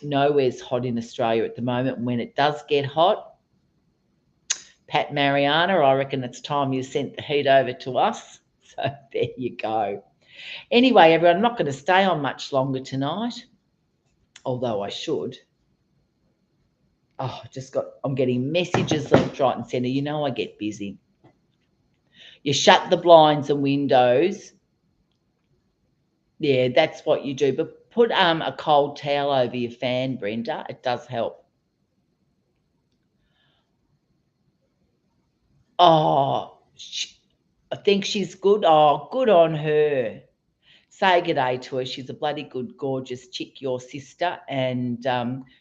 S1: nowhere's hot in Australia at the moment. When it does get hot, Pat Mariana, I reckon it's time you sent the heat over to us. So there you go. Anyway, everyone, I'm not going to stay on much longer tonight, although I should. Oh, I'm getting messages left, right, and centre. You know I get busy. You shut the blinds and windows. Yeah, that's what you do. But put a cold towel over your fan, Brenda. It does help. Oh, I think she's good. Oh, good on her. Say good day to her. She's a bloody good, gorgeous chick, your sister, and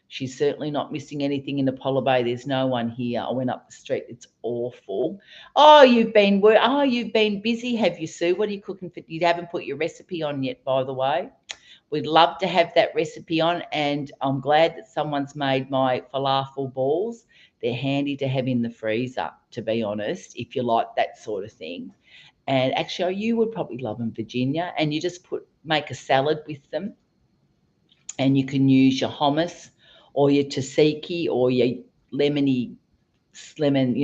S1: she's certainly not missing anything in Apollo Bay. There's no one here. I went up the street. It's awful. Oh, you've been busy, have you, Sue? What are you cooking for? You haven't put your recipe on yet, by the way. We'd love to have that recipe on, and I'm glad that someone's made my falafel balls. They're handy to have in the freezer, to be honest, if you like that sort of thing. And actually, you would probably love them, Virginia. And you just make a salad with them, and you can use your hummus or your tzatziki or your lemon,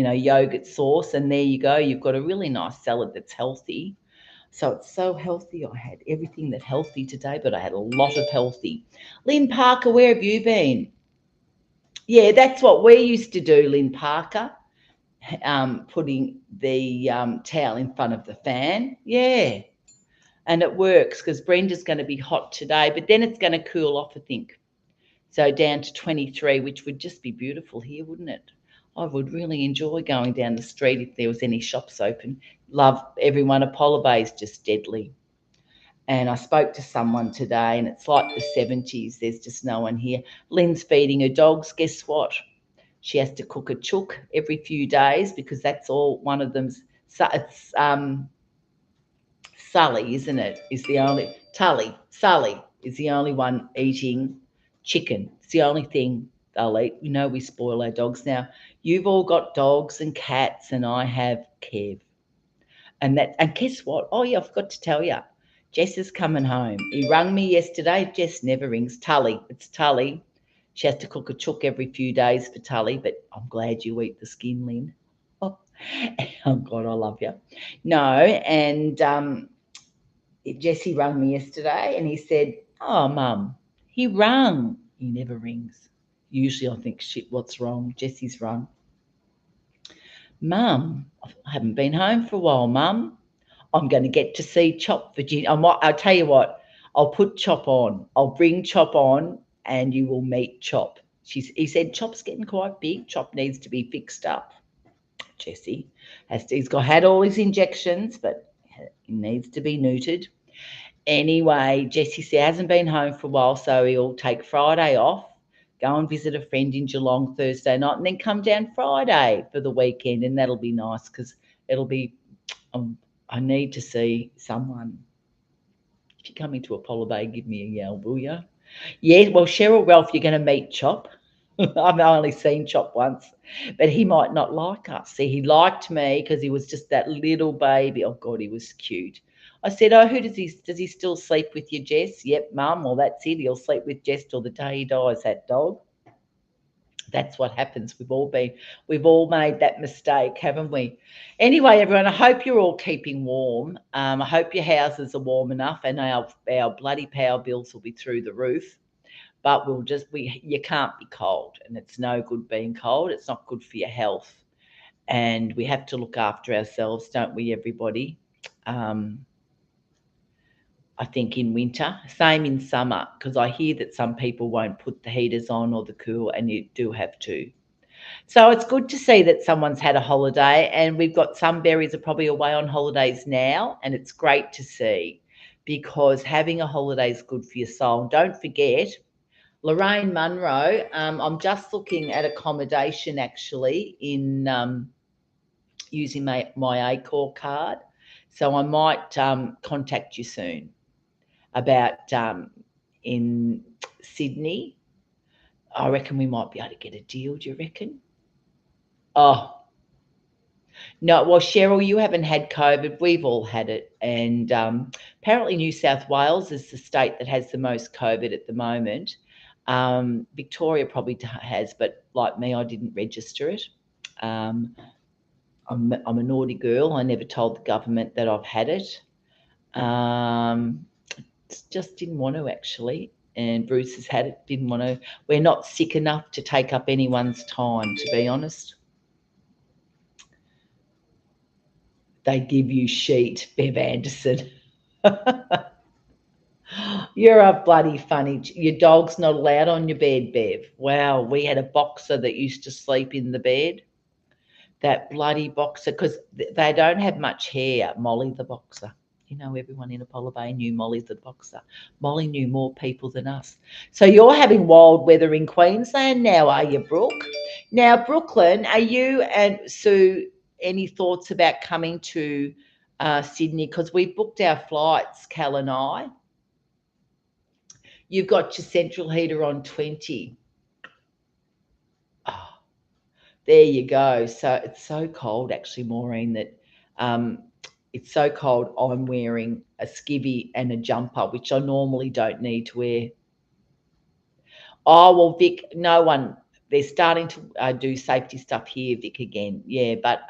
S1: yogurt sauce. And there you go. You've got a really nice salad that's healthy. So it's so healthy. I had everything that's healthy today, but I had a lot of healthy. Lynn Parker, where have you been? Yeah, that's what we used to do, Lynn Parker. Putting the towel in front of the fan. Yeah. And it works because Brenda's going to be hot today, but then it's going to cool off, I think. So down to 23, which would just be beautiful here, wouldn't it? I would really enjoy going down the street if there was any shops open. Love everyone. Apollo Bay is just deadly. And I spoke to someone today, and it's like the 70s. There's just no one here. Lynn's feeding her dogs. Guess what? She has to cook a chook every few days because that's all one of them's. So it's Sully, isn't it? Is the only Sully is the only one eating chicken. It's the only thing they'll eat. You know, we spoil our dogs now. You've all got dogs and cats, and I have Kev. And guess what? Oh yeah, I forgot to tell you. Jess is coming home. He rang me yesterday. Jess never rings. Tully. It's Tully. She has to cook a chook every few days for Tully, but I'm glad you eat the skin, Lynn. Oh, oh God, I love you. No, and Jesse rang me yesterday and he said, "Oh, Mum, he rang. He never rings. Usually I think, shit, what's wrong? Jesse's rung. Mum, I haven't been home for a while, Mum. I'm going to get to see Chop, Virginia. I'll tell you what, I'll put Chop on. I'll bring Chop on and you will meet Chop." He said, "Chop's getting quite big. Chop needs to be fixed up." Jesse had all his injections, but he needs to be neutered. Anyway, Jesse said hasn't been home for a while, so he'll take Friday off, go and visit a friend in Geelong Thursday night, and then come down Friday for the weekend, and that'll be nice because it'll be. I need to see someone. If you're coming to Apollo Bay, give me a yell, will you? Yeah, well, Cheryl Ralph, you're going to meet Chop. I've only seen Chop once, but he might not like us. See, he liked me because he was just that little baby. Oh God, he was cute. I said, "Oh, who does he still sleep with you, Jess?" "Yep, Mum." "Well, that's it. He'll sleep with Jess till the day he dies, that dog." That's what happens. We've all made that mistake, haven't we? Anyway, everyone, I hope you're all keeping warm. I hope your houses are warm enough, and our bloody power bills will be through the roof. But you can't be cold, and it's no good being cold. It's not good for your health, and we have to look after ourselves, don't we, everybody? Um, I think in winter, same in summer, because I hear that some people won't put the heaters on or the cool, and you do have to. So it's good to see that someone's had a holiday, and we've got some berries are probably away on holidays now, and it's great to see because having a holiday is good for your soul. Don't forget, Lorraine Munro, I'm just looking at accommodation actually in using my ACOR card. So I might contact you soon about in Sydney. I reckon we might be able to get a deal. Do you reckon? Oh, no, well, Cheryl, you haven't had COVID. We've all had it. And apparently New South Wales is the state that has the most COVID at the moment. Victoria probably has, but like me, I didn't register it. Um, I'm a naughty girl. I never told the government that I've had it. Um, just didn't want to actually. And Bruce has had it, didn't want to. We're not sick enough to take up anyone's time, to be honest. They give you sheet, Bev Anderson. You're a bloody funny. Your dog's not allowed on your bed, Bev. Wow, we had a boxer that used to sleep in the bed. That bloody boxer, because they don't have much hair. Molly the boxer. You know, everyone in Apollo Bay knew Molly the boxer. Molly knew more people than us. So you're having wild weather in Queensland now, are you, Brooke? Now, Brooklyn, are you and Sue any thoughts about coming to Sydney? Because we booked our flights, Cal and I. You've got your central heater on 20. Oh, there you go. So it's so cold, actually, Maureen, that um, it's so cold. I'm wearing a skivvy and a jumper, which I normally don't need to wear. Oh, well, Vic, no one, they're starting to do safety stuff here, Vic, again. Yeah, but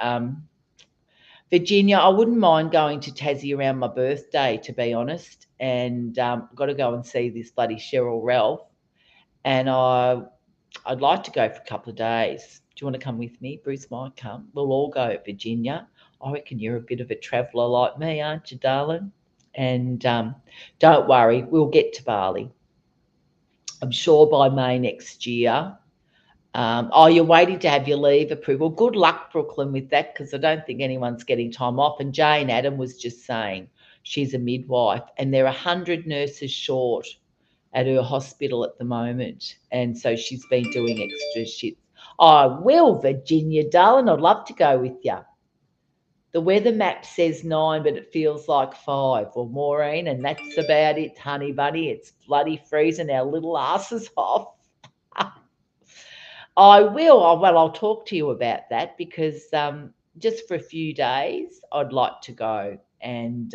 S1: Virginia, I wouldn't mind going to Tassie around my birthday, to be honest. And I've got to go and see this bloody Cheryl Ralph. And I'd like to go for a couple of days. Do you want to come with me? Bruce might come. We'll all go, Virginia. I reckon you're a bit of a traveller like me, aren't you, darling? And don't worry, we'll get to Bali. I'm sure by May next year. Oh, you're waiting to have your leave approval. Good luck, Brooklyn, with that, because I don't think anyone's getting time off. And Jane Adam was just saying she's a midwife, and there are 100 nurses short at her hospital at the moment. And so she's been doing extra shifts. Oh, well, Virginia, darling, I'd love to go with you. The weather map says 9, but it feels like 5. Well, Maureen, and that's about it, honey bunny. It's bloody freezing our little asses off. I will. Well, I'll talk to you about that because just for a few days, I'd like to go. And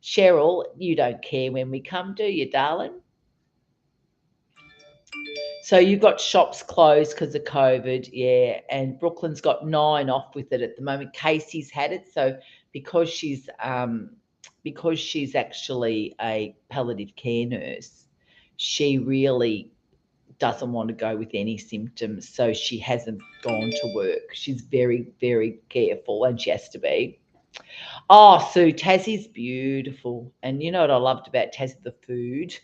S1: Cheryl, you don't care when we come, do you, darling? So you've got shops closed because of COVID, yeah, and Brooklyn's got 9 off with it at the moment. Casey's had it, so because she's actually a palliative care nurse, she really doesn't want to go with any symptoms, so she hasn't gone to work. She's very, very careful, and she has to be. Oh, Sue, Tassie's beautiful, and you know what I loved about Tassie? The food.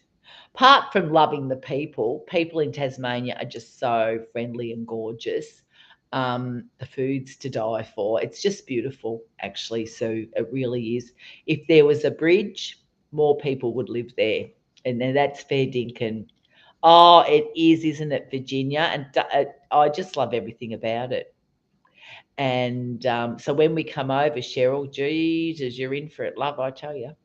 S1: Apart from loving the people in Tasmania are just so friendly and gorgeous. The food's to die for. It's just beautiful, actually. So it really is. If there was a bridge, more people would live there, and then that's fair dinkum. Oh, it is, isn't it, Virginia? And I just love everything about it. And so when we come over, Cheryl, Jesus, you're in for it, love, I tell you.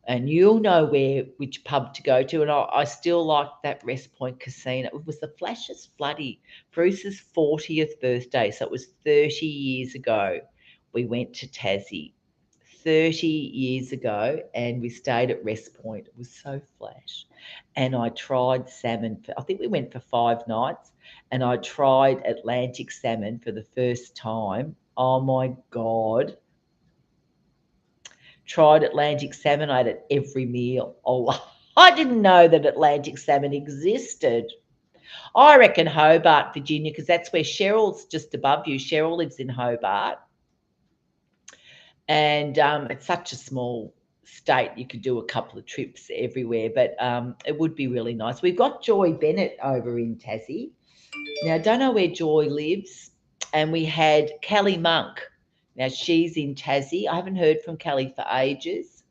S1: And you'll know which pub to go to. And I still like that Rest Point Casino. It was the Flashes Floody, Bruce's 40th birthday. So it was 30 years ago. We went to Tassie 30 years ago and we stayed at Rest Point. It was so flash. And I tried salmon. I think we went for 5 nights and I tried Atlantic salmon for the first time. Oh my God. Tried Atlantic salmon. I ate it every meal. Oh, I didn't know that Atlantic salmon existed. I reckon Hobart, Virginia, because that's where Cheryl's just above you. Cheryl lives in Hobart. And it's such a small state. You could do a couple of trips everywhere, but it would be really nice. We've got Joy Bennett over in Tassie. Now, I don't know where Joy lives. And we had Kelly Monk. Now, she's in Tassie. I haven't heard from Kelly for ages.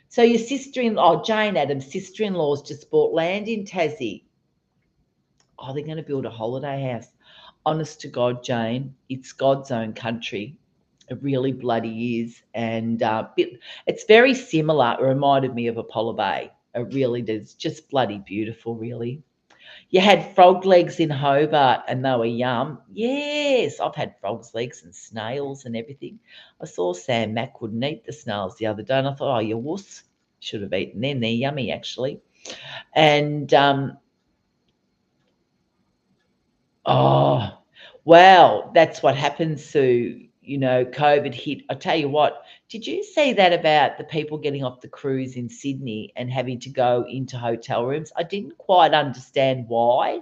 S1: So your sister-in-law, Jane Adams' sister-in-law's just bought land in Tassie. Oh, they're going to build a holiday house. Honest to God, Jane, it's God's own country. It really bloody is. And it's very similar. It reminded me of Apollo Bay. It really does. Just bloody beautiful, really. You had frog legs in Hobart and they were yum. Yes, I've had frog's legs and snails and everything. I saw Sam Mack wouldn't eat the snails the other day and I thought, oh, you wuss. Should have eaten them. They're yummy, actually. And, oh, wow, that's what happens, Sue. You know, COVID hit. I tell you what, did you see that about the people getting off the cruise in Sydney and having to go into hotel rooms? I didn't quite understand why.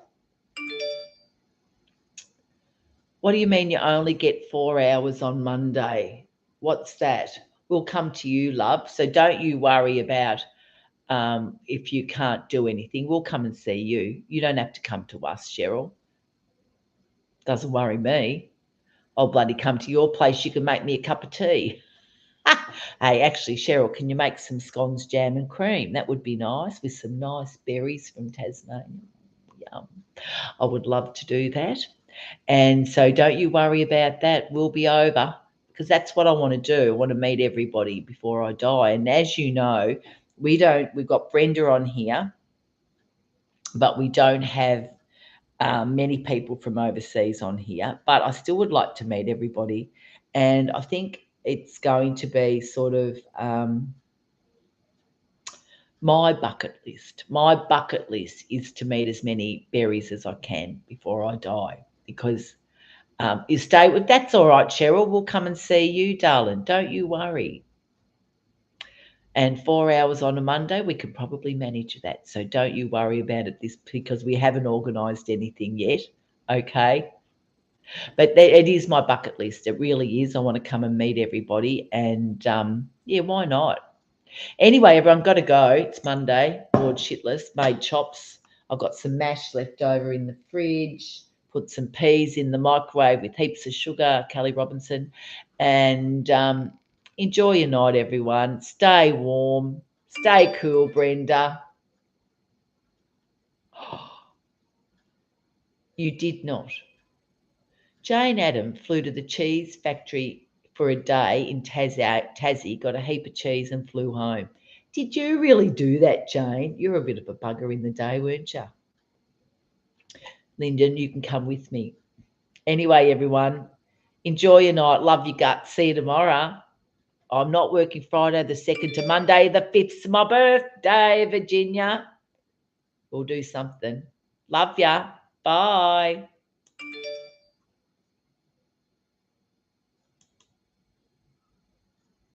S1: What do you mean you only get 4 hours on Monday? What's that? We'll come to you, love. So don't you worry about if you can't do anything. We'll come and see you. You don't have to come to us, Cheryl. Doesn't worry me. I'll bloody come to your place. You can make me a cup of tea. Hey, actually, Cheryl, can you make some scones, jam and cream? That would be nice with some nice berries from Tasmania. Yum. I would love to do that. And so don't you worry about that. We'll be over because that's what I want to do. I want to meet everybody before I die. And as you know, we've got Brenda on here, but we don't have many people from overseas on here. But I still would like to meet everybody. And I think it's going to be sort of my bucket list. My bucket list is to meet as many berries as I can before I die because you stay with that's all right, Cheryl. We'll come and see you, darling. Don't you worry. And 4 hours on a Monday, we could probably manage that. So don't you worry about it this because we haven't organised anything yet. Okay. But it is my bucket list. It really is. I want to come and meet everybody. And yeah, why not? Anyway, everyone, got to go. It's Monday. Bored shitless. Made chops. I've got some mash left over in the fridge. Put some peas in the microwave with heaps of sugar, Kelly Robinson. And enjoy your night, everyone. Stay warm. Stay cool, Brenda. You did not. Jane Adam flew to the cheese factory for a day in Tassie, got a heap of cheese and flew home. Did you really do that, Jane? You're a bit of a bugger in the day, weren't you? Lyndon, you can come with me. Anyway, everyone, enjoy your night. Love your guts. See you tomorrow. I'm not working Friday the 2nd to Monday the 5th. My birthday, Virginia. We'll do something. Love ya. Bye.